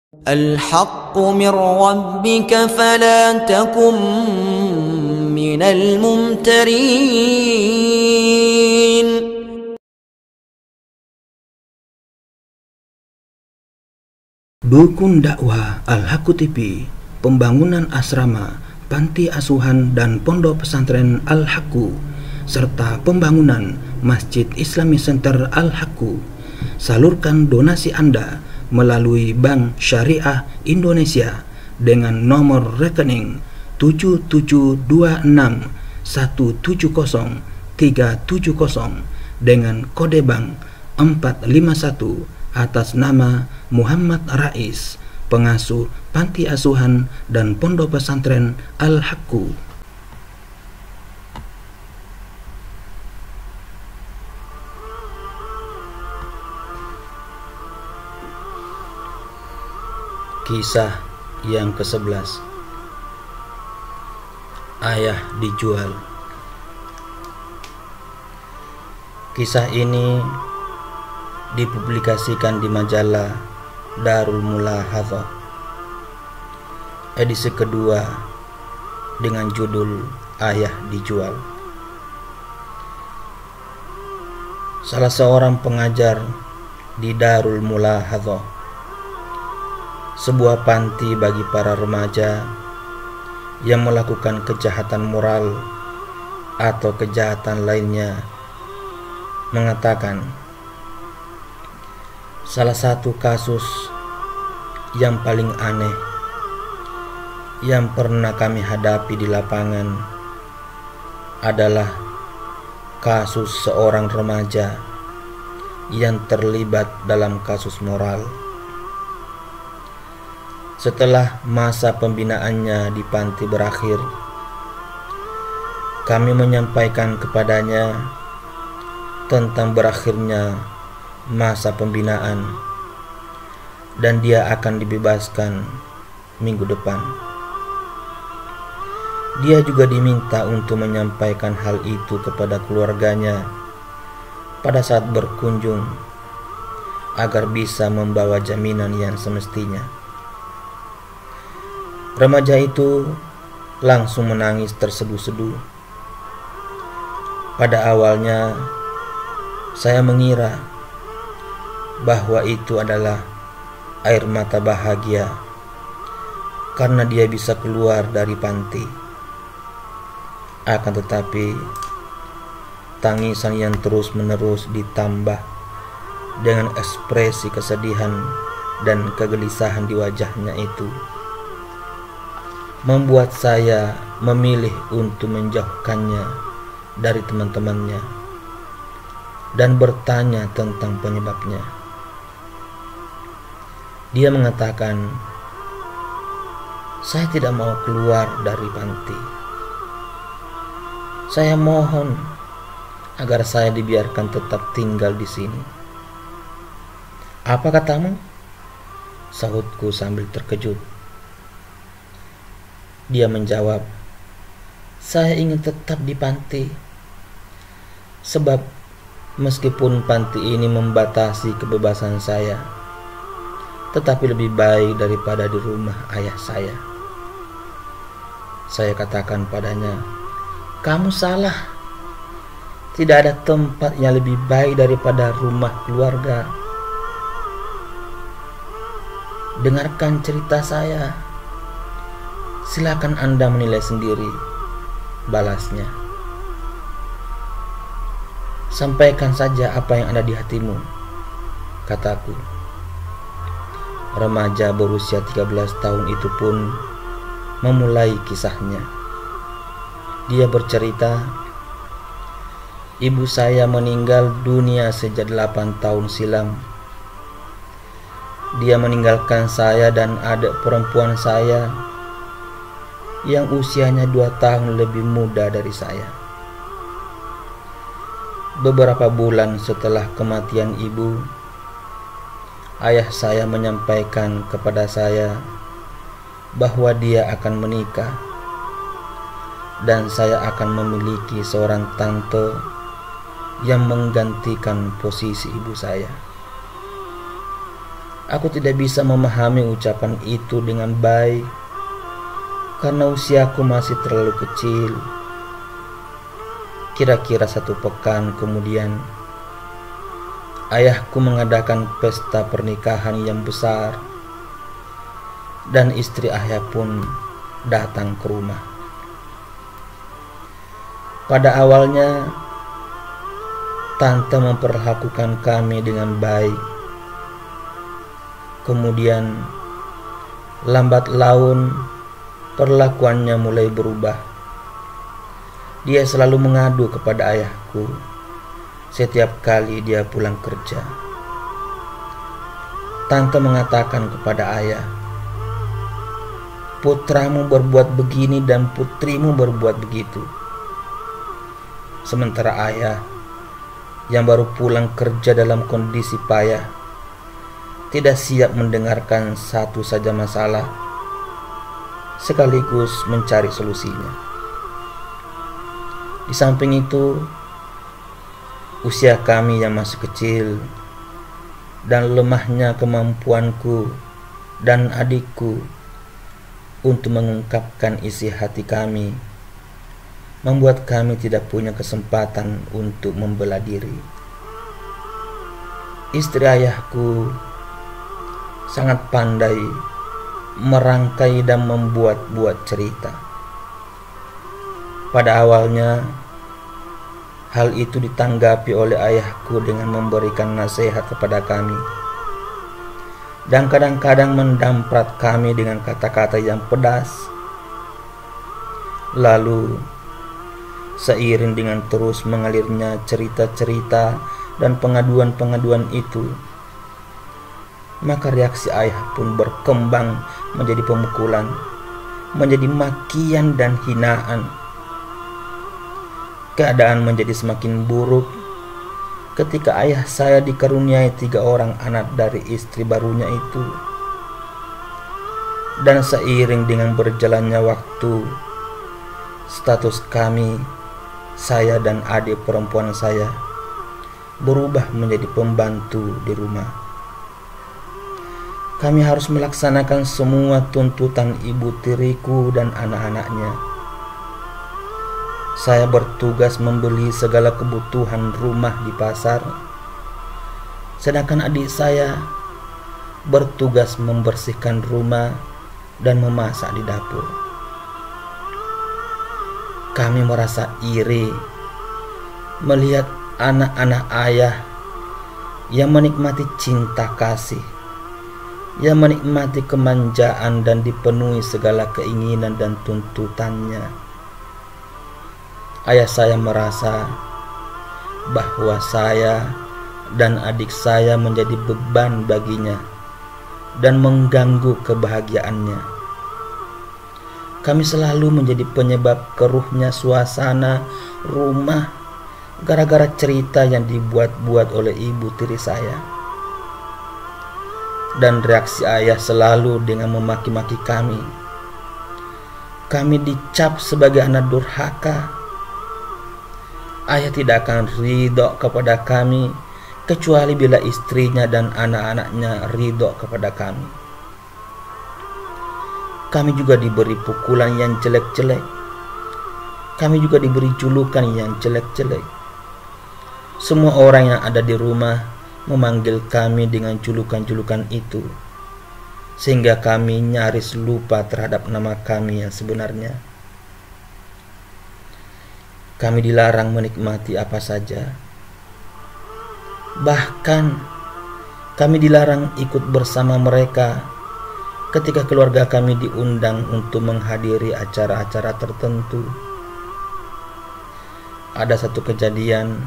الحق من ربك فلا تكن من الممترين. Dukun dakwah Al-Haqqu TV, pembangunan asrama, panti asuhan dan pondok pesantren Al-Haqqu, serta pembangunan Masjid Islami Center Al-Haqqu. Salurkan donasi Anda melalui Bank Syariah Indonesia dengan nomor rekening 7726170370 dengan kode bank 451 atas nama Muhammad Rais, pengasuh panti asuhan dan pondok pesantren Al-Haqqu. Kisah yang ke-11. Ayah dijual. Kisah ini dipublikasikan di majalah Darul Mulahadhah edisi kedua dengan judul Ayah Dijual. Salah seorang pengajar di Darul Mulahadhah, sebuah panti bagi para remaja yang melakukan kejahatan moral atau kejahatan lainnya, mengatakan, salah satu kasus yang paling aneh yang pernah kami hadapi di lapangan adalah kasus seorang remaja yang terlibat dalam kasus moral. Setelah masa pembinaannya di panti berakhir, kami menyampaikan kepadanya tentang berakhirnya masa pembinaan dan dia akan dibebaskan minggu depan. Dia juga diminta untuk menyampaikan hal itu kepada keluarganya pada saat berkunjung agar bisa membawa jaminan yang semestinya. Remaja itu langsung menangis terseduh-seduh. Pada awalnya saya mengira bahwa itu adalah air mata bahagia karena dia bisa keluar dari panti. Akan tetapi tangisan yang terus-menerus ditambah dengan ekspresi kesedihan dan kegelisahan di wajahnya itu membuat saya memilih untuk menjauhkannya dari teman-temannya dan bertanya tentang penyebabnya. Dia mengatakan, saya tidak mau keluar dari panti. Saya mohon agar saya dibiarkan tetap tinggal di sini. Apa katamu? Sahutku sambil terkejut. Dia menjawab, saya ingin tetap di panti. Sebab meskipun panti ini membatasi kebebasan saya, tetapi lebih baik daripada di rumah ayah saya. Saya katakan padanya, kamu salah. Tidak ada tempat yang lebih baik daripada rumah keluarga. Dengarkan cerita saya. Silakan Anda menilai sendiri, balasnya. Sampaikan saja apa yang ada di hatimu, kataku. Remaja berusia 13 tahun itu pun memulai kisahnya. Dia bercerita, ibu saya meninggal dunia sejak 8 tahun silam. Dia meninggalkan saya dan adik perempuan saya yang usianya 2 tahun lebih muda dari saya. Beberapa bulan setelah kematian ibu, ayah saya menyampaikan kepada saya bahwa dia akan menikah dan saya akan memiliki seorang tante yang menggantikan posisi ibu saya. Aku tidak bisa memahami ucapan itu dengan baik karena usiaku masih terlalu kecil. Kira-kira 1 pekan kemudian, ayahku mengadakan pesta pernikahan yang besar dan istri ayah pun datang ke rumah. Pada awalnya, tante memperlakukan kami dengan baik. Kemudian, lambat laun perlakuannya mulai berubah. Dia selalu mengadu kepada ayahku setiap kali dia pulang kerja. Tante mengatakan kepada ayah, "Putramu berbuat begini dan putrimu berbuat begitu." Sementara ayah yang baru pulang kerja dalam kondisi payah tidak siap mendengarkan satu saja masalah sekaligus mencari solusinya. Di samping itu, usia kami yang masih kecil dan lemahnya kemampuanku dan adikku untuk mengungkapkan isi hati kami membuat kami tidak punya kesempatan untuk membela diri. Istri ayahku sangat pandai merangkai dan membuat-buat cerita. Pada awalnya, hal itu ditanggapi oleh ayahku dengan memberikan nasihat kepada kami, dan kadang-kadang mendamprat kami dengan kata-kata yang pedas. Lalu, seiring dengan terus mengalirnya cerita-cerita dan pengaduan-pengaduan itu, maka reaksi ayah pun berkembang menjadi pemukulan, menjadi makian dan hinaan. Keadaan menjadi semakin buruk ketika ayah saya dikaruniai 3 orang anak dari istri barunya itu. Dan seiring dengan berjalannya waktu, status kami, saya dan adik perempuan saya, berubah menjadi pembantu di rumah. Kami harus melaksanakan semua tuntutan ibu tiriku dan anak-anaknya. Saya bertugas membeli segala kebutuhan rumah di pasar, sedangkan adik saya bertugas membersihkan rumah dan memasak di dapur. Kami merasa iri melihat anak-anak ayah yang menikmati cinta kasih, yang menikmati kemanjaan dan dipenuhi segala keinginan dan tuntutannya. Ayah saya merasa bahwa saya dan adik saya menjadi beban baginya dan mengganggu kebahagiaannya. Kami selalu menjadi penyebab keruhnya suasana rumah gara-gara cerita yang dibuat-buat oleh ibu tiri saya. Dan reaksi ayah selalu dengan memaki-maki kami. Kami dicap sebagai anak durhaka. Ayah tidak akan ridho kepada kami kecuali bila istrinya dan anak-anaknya ridho kepada kami. Kami juga diberi pukulan yang jelek-jelek. Kami juga diberi julukan yang jelek-jelek. Semua orang yang ada di rumah memanggil kami dengan julukan-julukan itu, sehingga kami nyaris lupa terhadap nama kami yang sebenarnya. Kami dilarang menikmati apa saja. Bahkan kami dilarang ikut bersama mereka ketika keluarga kami diundang untuk menghadiri acara-acara tertentu. Ada satu kejadian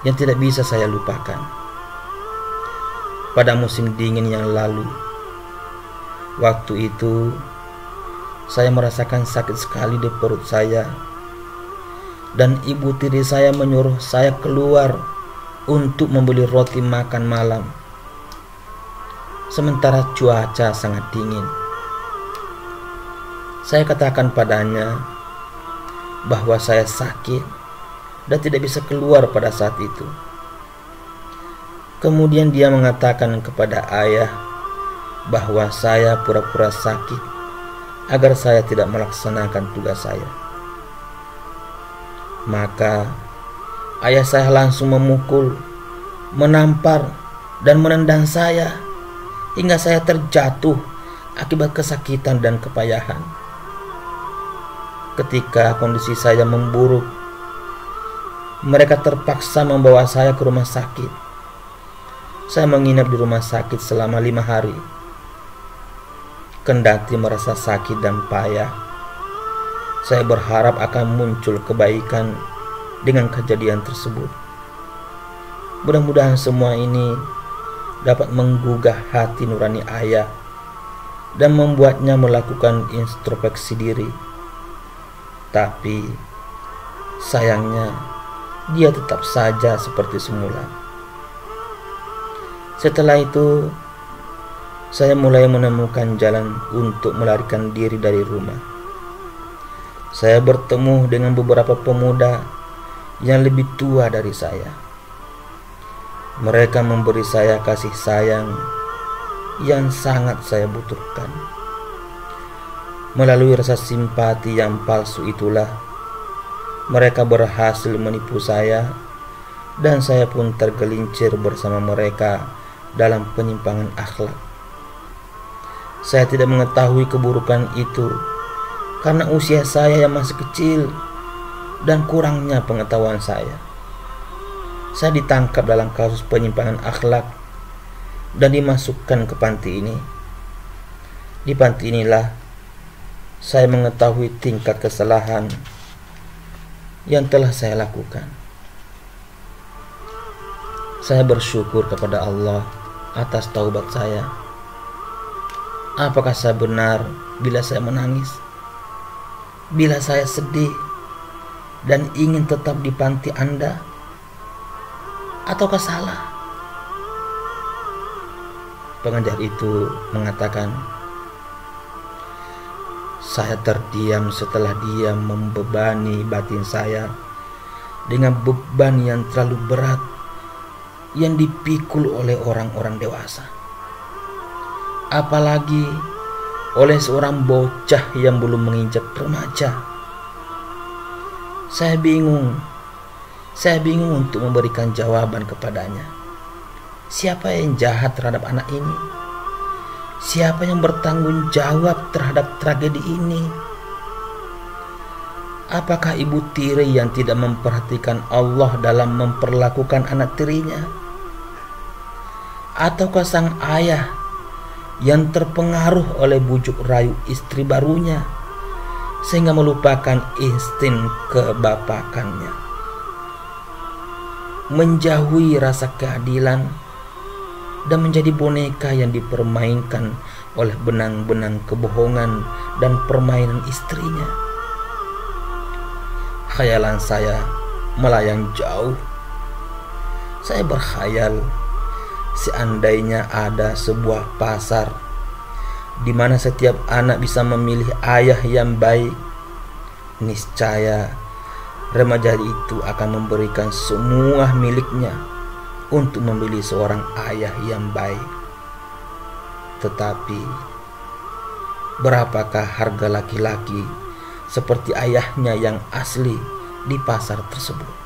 yang tidak bisa saya lupakan. Pada musim dingin yang lalu, waktu itu saya merasakan sakit sekali di perut saya, dan ibu tiri saya menyuruh saya keluar untuk membeli roti makan malam, sementara cuaca sangat dingin. Saya katakan padanya bahwa saya sakit dan tidak bisa keluar pada saat itu. Kemudian dia mengatakan kepada ayah bahwa saya pura-pura sakit agar saya tidak melaksanakan tugas saya. Maka ayah saya langsung memukul, menampar, dan menendang saya hingga saya terjatuh akibat kesakitan dan kepayahan. Ketika kondisi saya memburuk, mereka terpaksa membawa saya ke rumah sakit. Saya menginap di rumah sakit selama 5 hari. Kendati merasa sakit dan payah, saya berharap akan muncul kebaikan dengan kejadian tersebut. Mudah-mudahan semua ini dapat menggugah hati nurani ayah dan membuatnya melakukan introspeksi diri. Tapi sayangnya dia tetap saja seperti semula. Setelah itu, saya mulai menemukan jalan untuk melarikan diri dari rumah. Saya bertemu dengan beberapa pemuda yang lebih tua dari saya. Mereka memberi saya kasih sayang yang sangat saya butuhkan. Melalui rasa simpati yang palsu itulah, mereka berhasil menipu saya, dan saya pun tergelincir bersama mereka dalam penyimpangan akhlak. Saya tidak mengetahui keburukan itu karena usia saya yang masih kecil dan kurangnya pengetahuan saya. Saya ditangkap dalam kasus penyimpangan akhlak dan dimasukkan ke panti ini. Di panti inilah saya mengetahui tingkat kesalahan yang telah saya lakukan. Saya bersyukur kepada Allah atas taubat saya. Apakah saya benar bila saya menangis? Bila saya sedih dan ingin tetap di panti Anda? Ataukah salah? Pengajar itu mengatakan, saya terdiam setelah dia membebani batin saya dengan beban yang terlalu berat yang dipikul oleh orang-orang dewasa, apalagi oleh seorang bocah yang belum menginjak remaja. Saya bingung untuk memberikan jawaban kepadanya. Siapa yang jahat terhadap anak ini? Siapa yang bertanggung jawab terhadap tragedi ini? Apakah ibu tiri yang tidak memperhatikan Allah dalam memperlakukan anak tirinya? Ataukah sang ayah yang terpengaruh oleh bujuk rayu istri barunya sehingga melupakan insting kebapakannya, menjauhi rasa keadilan, dan menjadi boneka yang dipermainkan oleh benang-benang kebohongan dan permainan istrinya? Khayalan saya melayang jauh. Saya berkhayal seandainya ada sebuah pasar di mana setiap anak bisa memilih ayah yang baik, niscaya remaja itu akan memberikan semua miliknya untuk memilih seorang ayah yang baik. Tetapi berapakah harga laki-laki seperti ayahnya yang asli di pasar tersebut?